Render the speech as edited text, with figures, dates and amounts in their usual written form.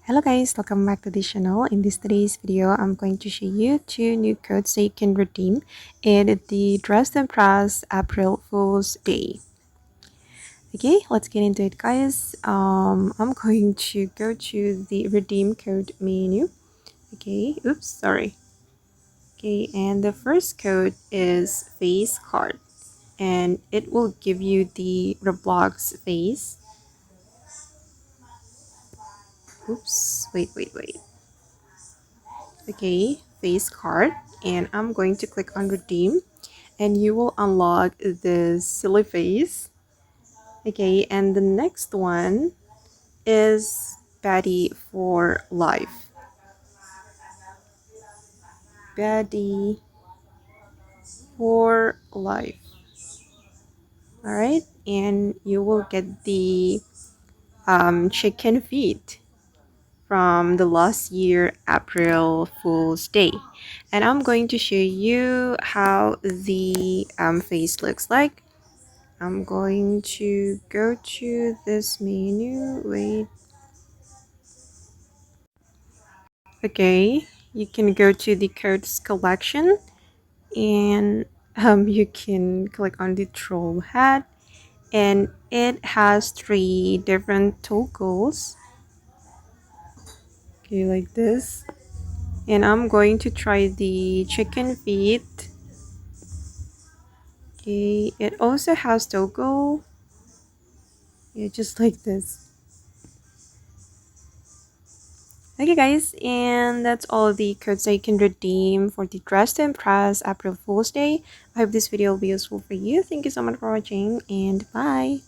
Hello guys, welcome back to the channel. In today's video, I'm going to show you two new codes that you can redeem in the Dress and Press April Fool's Day. Okay, let's get into it guys. I'm going to go to the redeem code menu. Okay, oops, sorry. Okay, and the first code is face card and it will give you the Roblox face. Oops, wait. Okay, face card, and I'm going to click on redeem and you will unlock the silly face. Okay, and the next one is Baddy for life. Baddy for life. All right, and you will get the chicken feet from the last year April Fool's Day, and I'm going to show you how the face looks like. I'm going to go to this menu. Wait. Okay, you can go to the codes collection and you can click on the troll hat, and it has three different toggles. Okay, like this. And I'm going to try the chicken feet. Okay, it also has toggle. Yeah, just like this. Okay guys, and that's all the codes that you can redeem for the Dress to Impress April Fool's Day. I hope this video will be useful for you. Thank you so much for watching and bye.